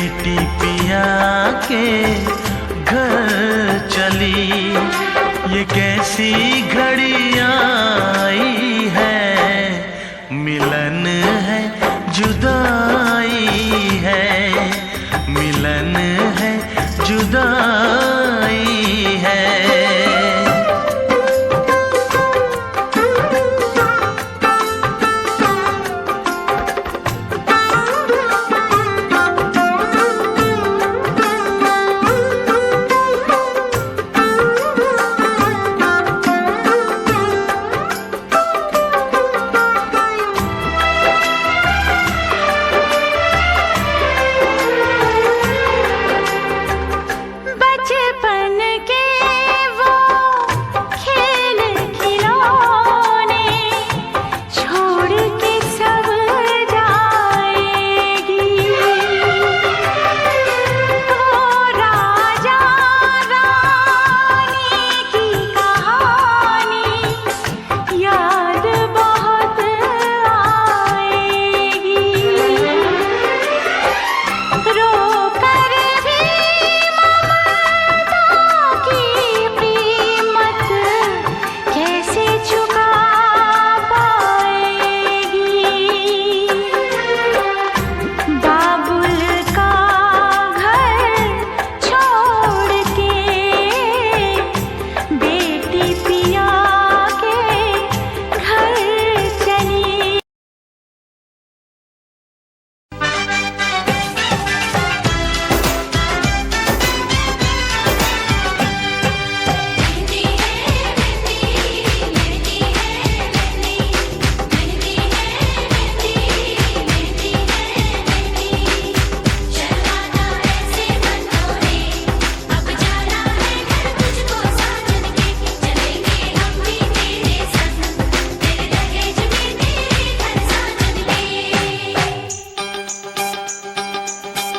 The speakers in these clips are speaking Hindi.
बेटी पिया के घर चली, ये कैसी घड़ी आई है, मिलन है जुदाई है, मिलन है जुदाई है।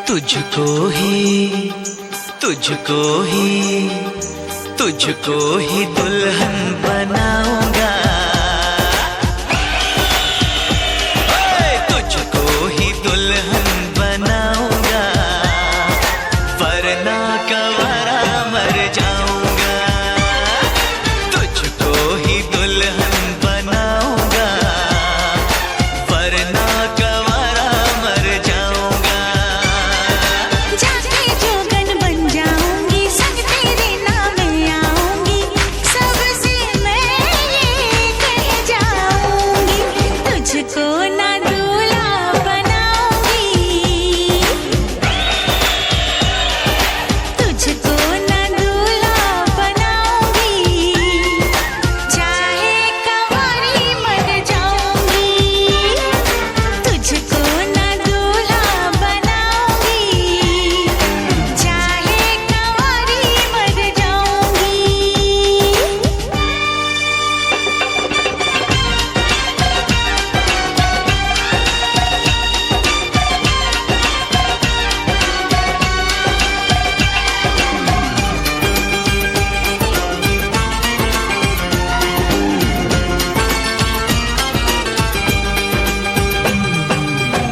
तुझको ही तुझको ही तुझको ही दुल्हन बनाऊंगा, तुझको ही दुल्हन बनाऊंगा, वरना कवरा मर जाऊंगा। तुझको ही दुल्हन बनाऊंगा, वरना कवरा मर जाऊंगा। जाके जोगन बन जाऊंगी, संग तेरे नाम आऊंगी, सबसे मैं ये कह जाऊंगी, तुझको ना दूल्हा बनाऊंगी, तुझको ना दूल्हा बनाऊंगी, चाहे कंवारी मर जाऊंगी, तुझको ना दूल्हा बनाऊंगी, चाहे कंवारी मर जाऊंगी।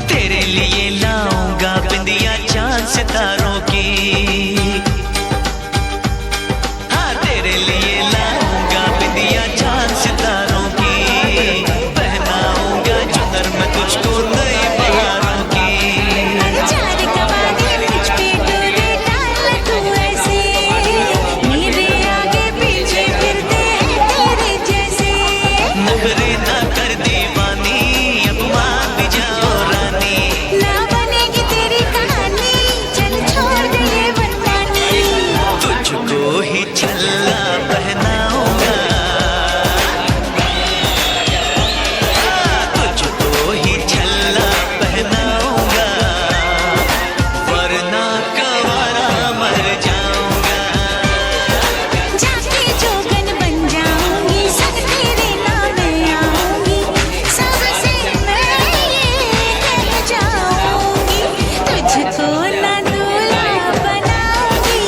तेरे लिए लाऊंगा बिंदिया चांद सितारों की, हाँ तेरे लिए लाऊंगा बिंदिया चांद सितारों की, पहनाऊंगा चुनर मैं तुझको नई बहारों की। चार कवाली मुझ पे डोरे डाल तू ऐसे, मेरे आगे पीछे फिरते हैं तेरे जैसे, नखरे ना कर दीवानी, अब मान भी जाओ रानी, ना बनेगी तेरी कहानी, चल छोड़ दे ये मनमानी, तुझको ही छल्ला पहनाऊंगा, तुझको ही छल्ला पहनाऊंगा, वरना कवारा मर जाऊंगा। जाके जोगन बन जाऊंगी, संग तेरे नाम आऊंगी, सबसे मैं ये कह जाऊंगी, तुझको ना दूल्हा बनाऊंगी,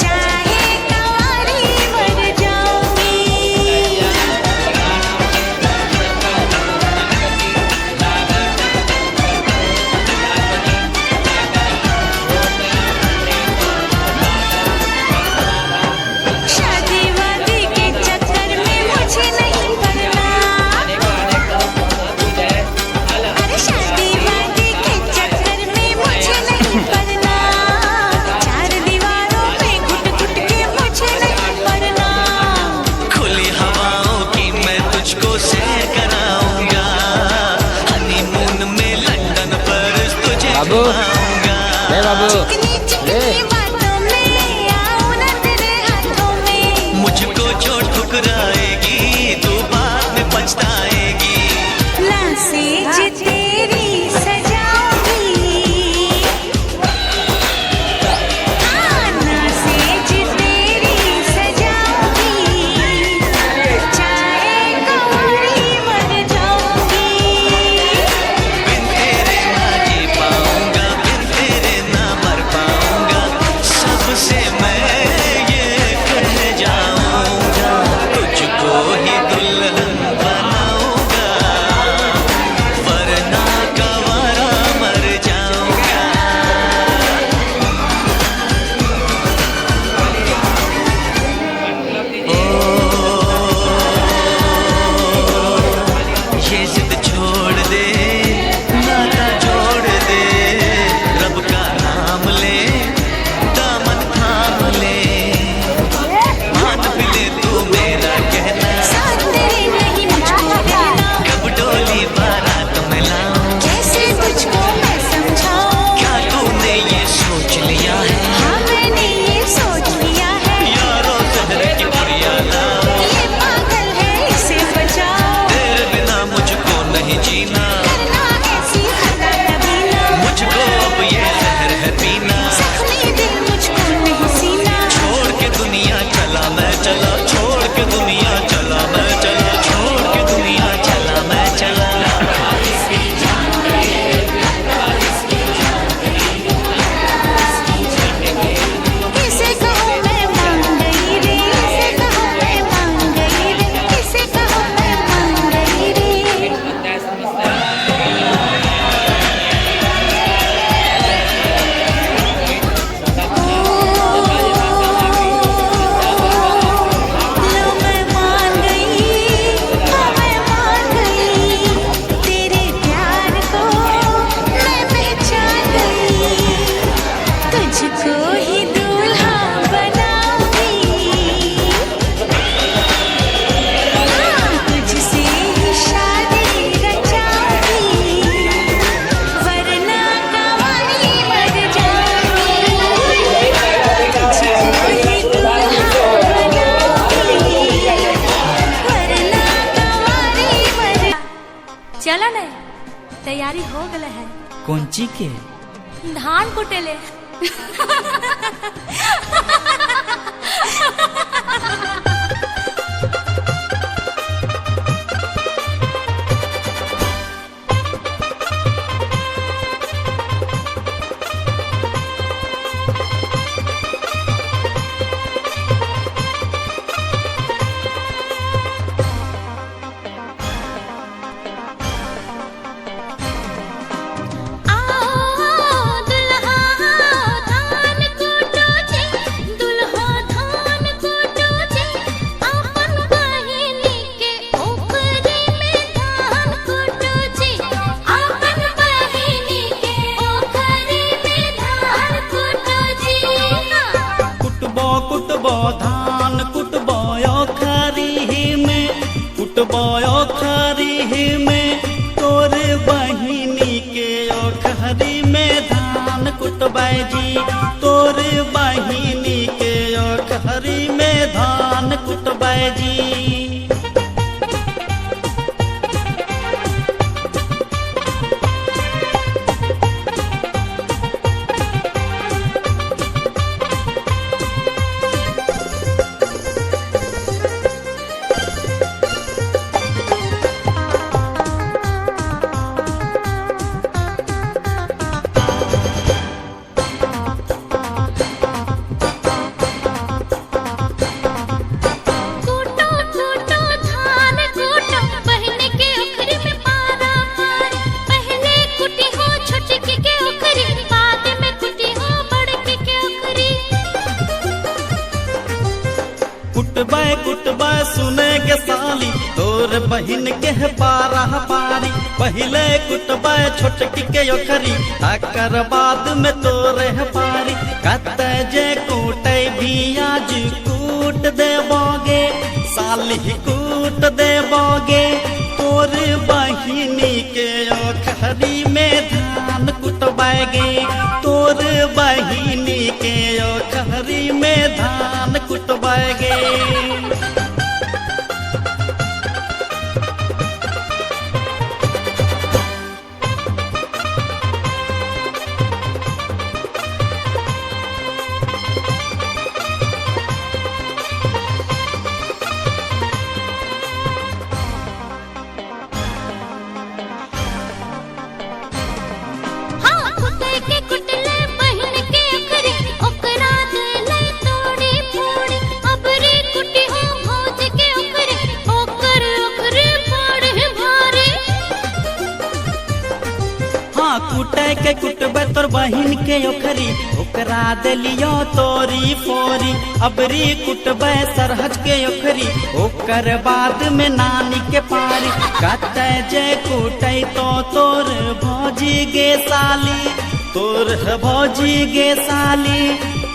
चाहे बाबू चिकनी चिकनी बातों में आऊं ना तेरे हाथों में। मुझको जो ठुकराएगी तू बाद में पछताएगी। ना सेज तेरी सजाऊंगी, ना सेज तेरी सजाऊंगी, चाहे कौड़ी मर जाऊंगी। बिन तेरे ना जी पाऊंगा, बिन तेरे ना मर पाऊंगा। सबसे मैं ये कह जाऊंगा, तुझको ही दुल्हन बनाऊंगा, वरना गंवारा मर जाऊंगा। ये जिद छोड़ दे, नाता जोड़ दे, रब का नाम ले, दामन थाम ले, मान भी ले तू मेरा कहना। साथ तेरे नहीं मुझको रहना, कब डोली बारात में लाऊं, कैसे तुझको मैं समझाऊं। क्या तूने ये सोच लिया है, हाँ मैंने ये सोच लिया है, यारों जहर की पुड़िया लाऊं, ये पागल है इसे बचाओ। तेरे बिना मुझको नहीं जीना, करना ऐसी खता कभी ना, मुझको अब ये जहर है पीना। जख्मी दिल मुझको नहीं सीना। छोड़ के दुनिया चला मैं चला, छोड़ के दुनिया चला मैं चला, छोड़ के दुनिया चला मैं चला। किसे कहूँ मैं मान गई रे, किसे कहूँ मैं मान गई रे, किसे कहूँ मैं मान गई रे। लो मैं मान गई, हाँ मैं मान गई, तेरे प्यार को मैं पहचान गई। तुझको ही दूल्हा बनाऊंगी, हाँ तुझसे ही शादी रचाऊंगी, वरना कवाली मर जाऊंगी। तुझको ही दूल्हा बनाऊंगी, वरना कवाली मर। चला न, तैयारी हो गल है। कौन ची के? धान कुटेले। आओ दुल्हा धान कूटो छे, दुल्हा धान कूटो छे, अपन बहिनी के ओखरी में धान कूटो छे, अपन बहिनी के ओखरी में धान कूटो छे। कुटबो कुटबो धान कुटबो ओखरी में, कुटबो ओखरी में, तोर बहिनी के ओखरी में धान कुटबै जी, तोर बहिनी के ओखरी में धान कुटबै जी। कुटबा सुने के साली तोर बहिन के पारा पारी, पहले कुटबा छोटकी के ओखरी आकर बाद में तोरे पारी। कत जे कूटे भी आज कूट देबोगे, साली कूट देबोगे, तोर बहिनी के ओखरी में धान कुटबा कुटबैगे तोर बहिनी के ओखरी में धान कुटबैगे। कुटे के कुटबे तोर बहिन के ओखरी ओकरा दिलियो तोरी फोरी। अबरी कुटबे सरहज के ओखरी ओकर बाद में नानी के पारी। कते जे कुटे तो तोर भौजी गे साली, तोर भौजी गे साली,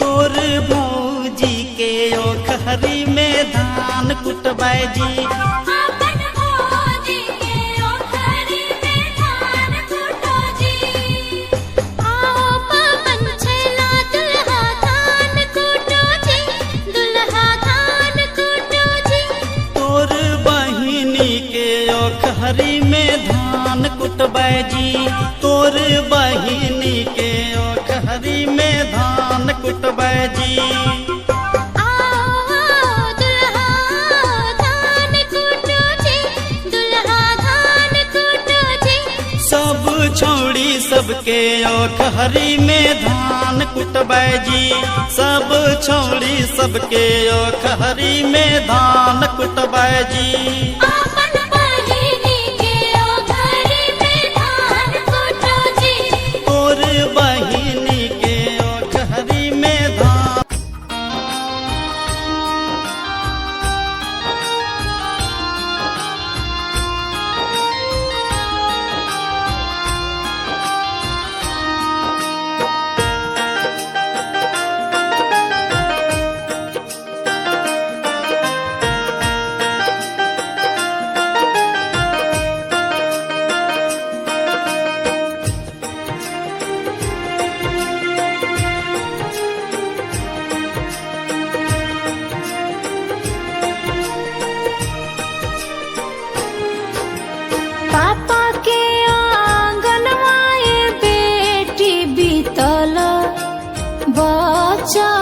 तोर भौजी के ओखरी में धान कुटबे जी। ओखरी में धान कुटबै जी, तोर बहिनी के ओखरी में धान कुटबै जी। सब छौड़ी सबके ओखरी में धान कुटबै जी, सब छौड़ी सबके ओखरी में धान कुटबै जी। बहिनी के ओखरी में धान। पापा के आंगनवाए बेटी बीतल बच्चा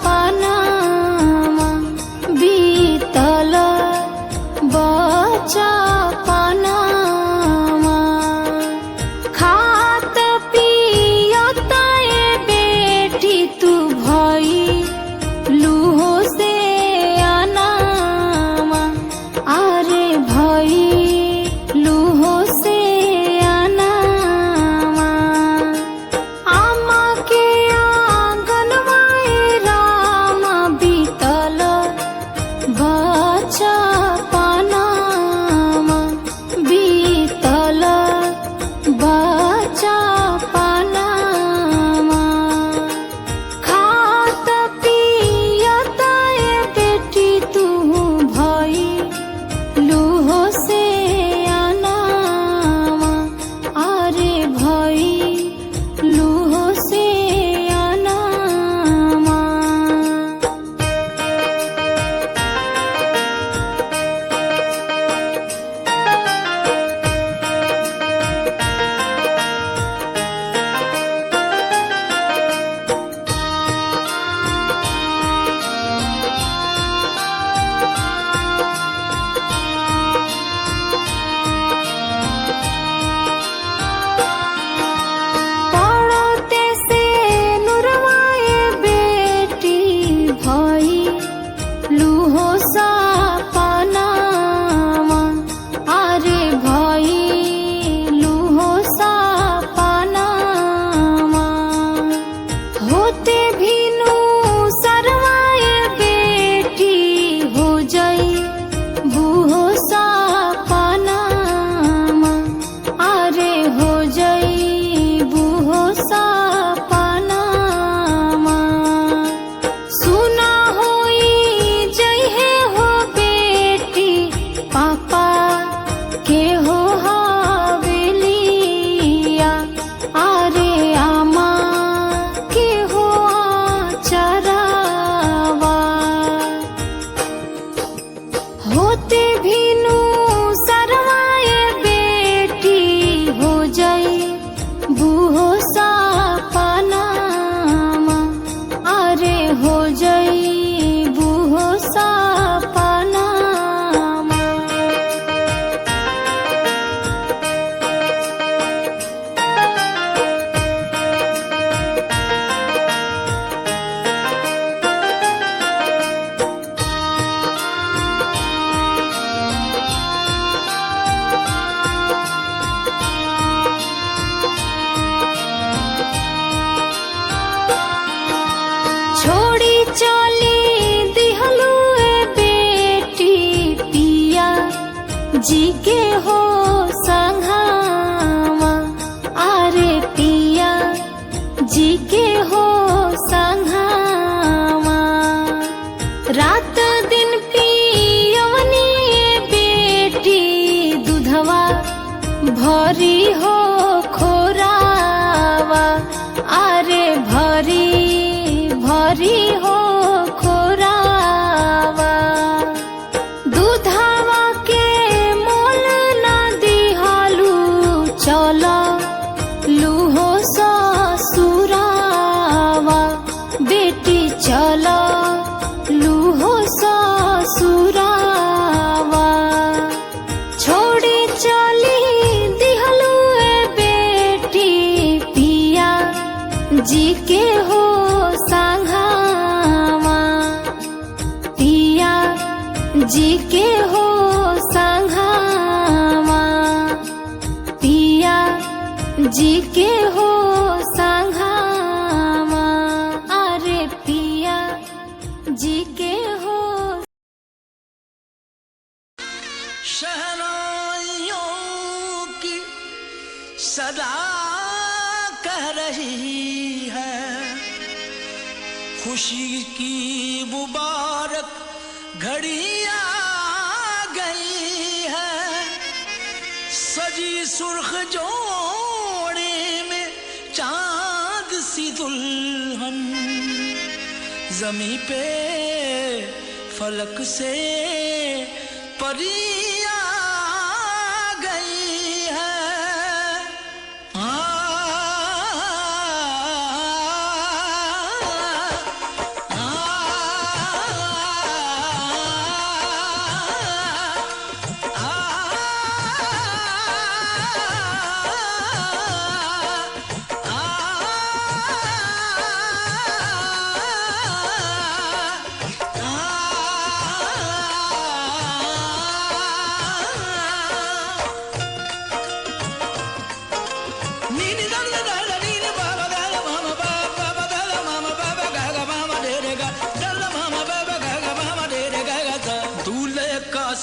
पनामा, बीतल बच्चा पनामा। खात पियत बेटी तू भई लूहो से अनामा, अरे भई लूहो से अनामा। आमा के आंगनवाए जी के हो संघावा आरे पिया जी के हो संघावा रात दिन पियवनी बेटी दूधवा भरी हो खोरावा आरे भरी भरी हो खोरावा दूधवा के मोल ना दिहालू चला लूहो ससुरावा बेटी चला लूहो ससुरावा छोड़ी चली दिहलू बेटी पिया जी के हो संघावा पिया जी के हो संघावा पिया जी के हो संघावा अरे पिया जी के हो शहनाइयों की सदा कह रही है खुशी की मुबारक घड़ी आ गई है सजी सुर्ख जोड़े में चांद सी दुल्हन जमी पे फलक से परी आ गई है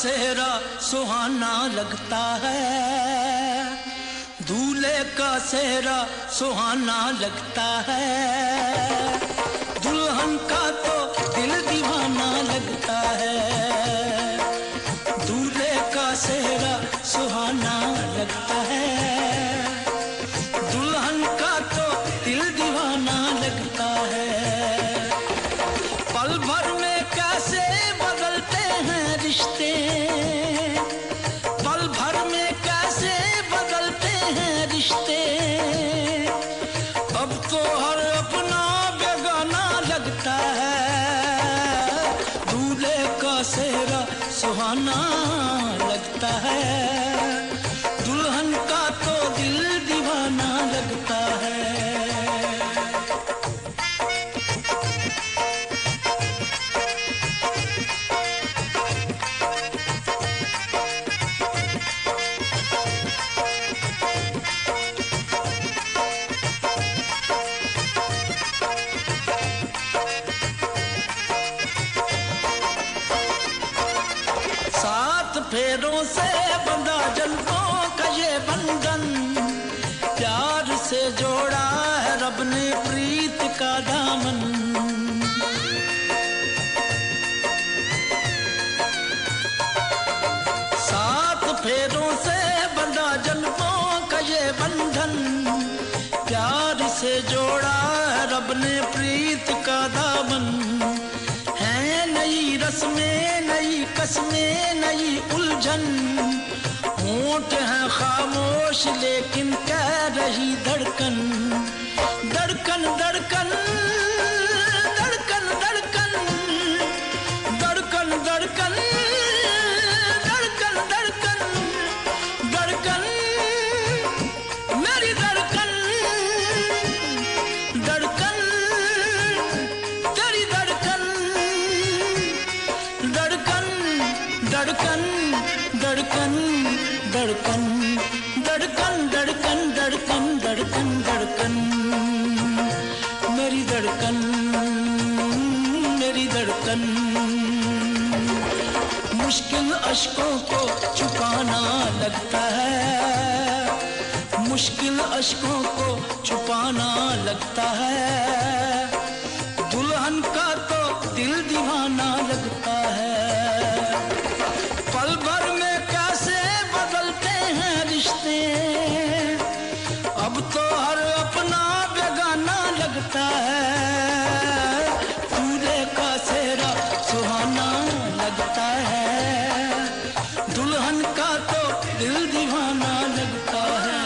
सेहरा सुहाना लगता है दूल्हे का सेहरा सुहाना लगता है दुल्हन का तो दिल दीवाना लगता है दूल्हे का सेहरा सुहाना लगता है दुल्हन का तो दिल दीवाना लगता है पल भर में कैसे बदलते हैं रिश्ते पल भर में कैसे बदलते हैं रिश्ते अब तो हर अपना बेगाना लगता है दूल्हे का सेहरा सुहाना लगता है दुल्हन का तो दिल दीवाना लगता है फेरों से बंधा जन्मों का ये बंधन प्यार से जोड़ा है रब ने प्रीत का दामन सात फेरों से बंधा जन्मों का ये बंधन प्यार से जोड़ा है रब ने प्रीत का दामन है नई रस्में नई कसमें नई उलझन होंठ है खामोश लेकिन कह रही धड़कन धड़कन धड़कन धड़कन धड़कन धड़कन धड़कन धड़कन धड़कन धड़कन मेरी धड़कन धड़कन तेरी धड़कन धड़कन धड़कन धड़कन धड़कन धड़कन धड़कन धड़कन धड़कन धड़कन मेरी धड़कन मेरी धड़कन मुश्किल अश्कों को छुपाना लगता है, मुश्किल अश्कों को छुपाना लगता है। दुल्हन का तो दिल दीवाना लगता है। पल भर में कैसे बदलते हैं रिश्ते, अब तो हर अपना बेगाना लगता है। दूल्हे का सेहरा सुहाना लगता है, दुल्हन का तो दिल दीवाना लगता है।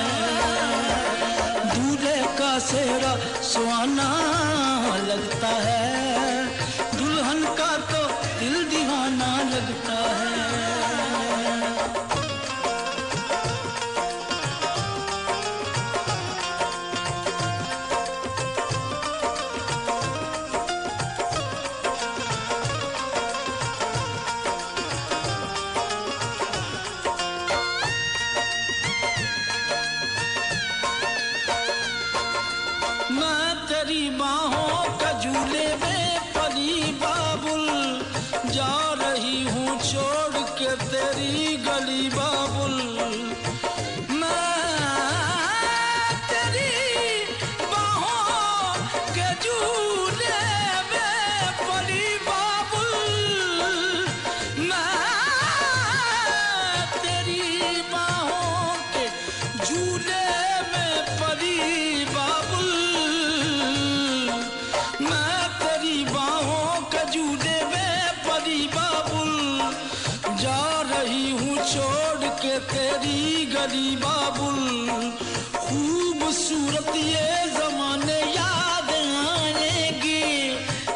दूल्हे का सेहरा सुहाना लगता है, दुल्हन का तो दिल दीवाना लगता है। मैं तेरी बाहों का झूले में परी बाबुल, जा रही हूँ छोड़ के तेरी गली बाबुल। मैं तेरी बाहों के झूले में परी बाबुल, मैं तेरी बाहों के झूले में परी बाबुल। मैं तेरी बाहों के झूले में परी बाबुल, जा रही हूँ छोड़ के तेरी गली बाबुल। खूबसूरत ये जमाने याद आएंगे,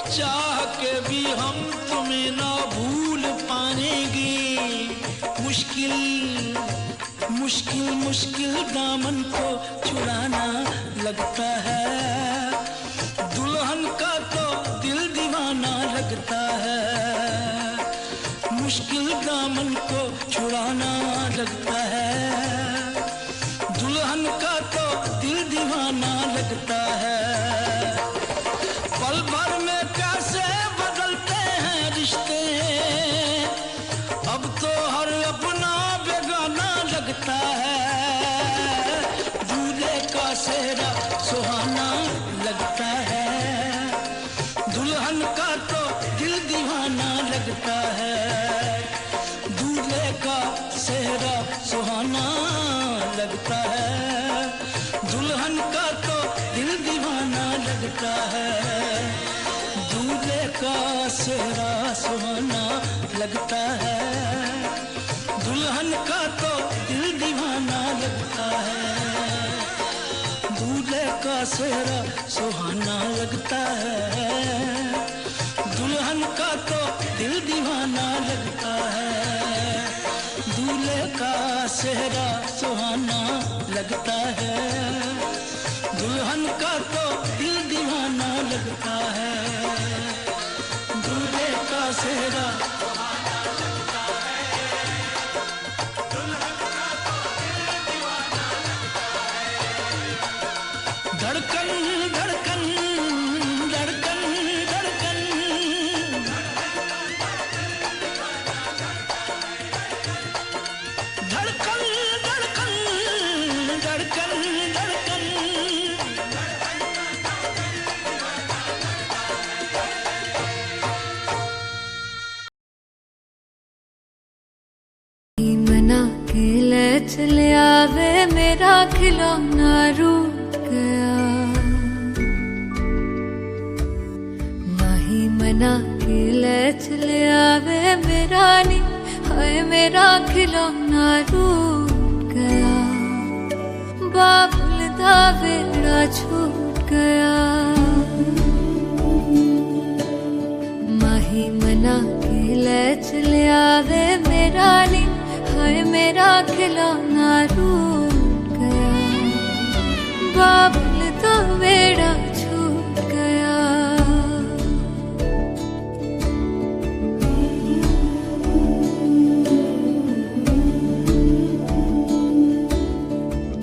चाह के भी हम तुम्हें ना भूल पाएंगे। मुश्किल मुश्किल मुश्किल दामन को छुड़ाना लगता है, दुल्हन का तो दिल दीवाना लगता है। मुश्किल दामन को छुड़ाना लगता है, दुल्हन का तो दिल दीवाना लगता है। पल भर में कैसे बदलते हैं रिश्ते, अब तो हर अपना बेगाना लगता है। दूल्हे का सेहरा सुहाना लगता है, दुल्हन का तो दिल दीवाना लगता है। दूल्हे का सेहरा सुहाना लगता है, दुल्हन का तो दिल दीवाना लगता है। दूल्हे का सेहरा सुहाना लगता है, दुल्हन का तो दिल दीवाना लगता है। दूल्हे का सेहरा सुहाना लगता है, दुल्हन का तो दिल दीवाना लगता है। दूल्हे का सेहरा सुहाना लगता है, दुल्हन का तो दिल दीवाना लगता है। दूल्हे का सेहरा धड़कन धड़कन धड़कन धड़कन, धड़कन धड़कन धड़कन धड़कन। मना के ले चले आवे मेरा खिलौना रूठ गया, माही मना के ले चले आवे मेरा नी, हाय मेरा खिलौना रूठ गया। बाबुल दा वेड़ा छूट गया, माही मना के ले चले आवे मेरा नी, हाय मेरा खिलौना रूठ गया। बाबुल दा वेड़ा छूट गया।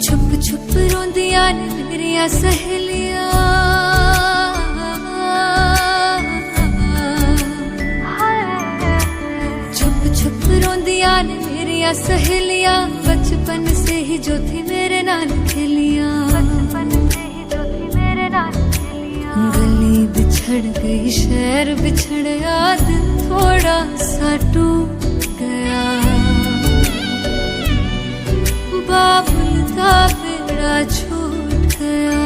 छुप छुप रोंदियां ने मेरिया सहेलियां, छुप छुप मेरिया सहेलियां बचपन से ही जो थी मेरे नाल खेलियां, गली बिछड़ गई शहर बिछड़ याद थोड़ा सा टूट गया, बाबुल का बेड़ा छूट गया,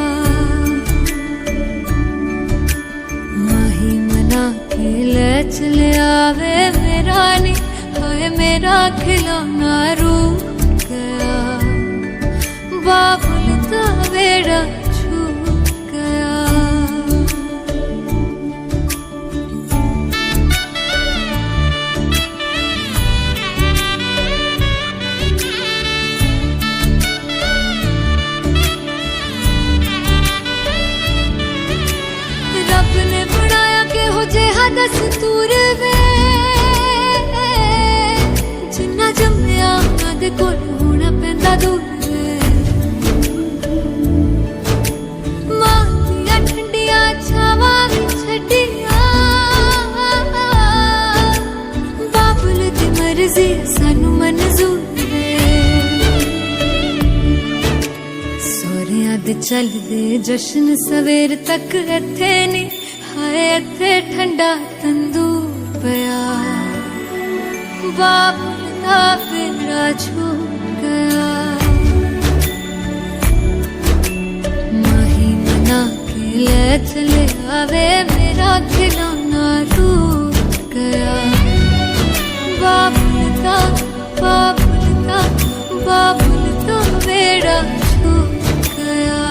माही मना के ले चले आवे मेरा नी, हाय मेरा खिलौना रूठ गया, बाबुल का बेड़ा छूट गया। रब ने बनाया के हो जे हदस तूर वे, जिन्ना जम्मिया उन्हां दे कोल होना पैंदा दूर वे, मां दियां ठंडियां छावां भी छड्डियां, बाबुल दी मर्जी सानू मंजूर वे, सोहरियां दे चलदे जश्न सवेर तक इत्थे नी, हाय इत्थे ठंडा तंदूर पिया, बाबुल का बेड़ा छूट गया, माही मना के ले चले आवे मेरा खिलौना रूठ गया, बाबुल का बेड़ा छूट गया।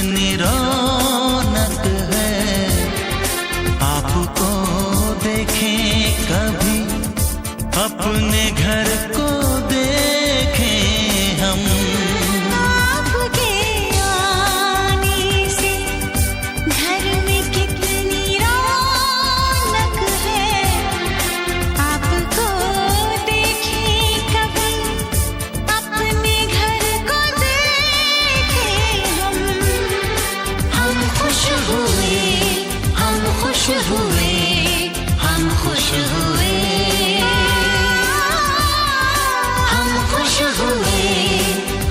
कितनी रौनक है, आपको देखें कभी, अपने घर को देखें हम। आपके आने से घर में कितनी रौनक है, आपको देखें कभी, अपने घर को देखें हम। हम खुश हुए, हम खुश हुए, हम खुश हुए, हम खुश हुए,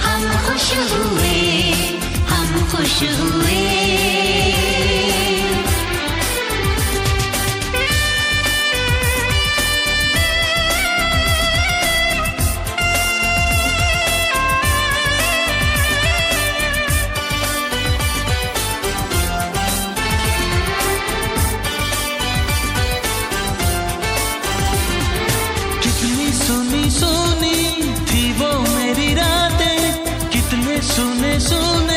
हम खुश हुए, हम खुश हुए। कितनी सुनी सुनी थी वो मेरी रातें, कितने सुने सुने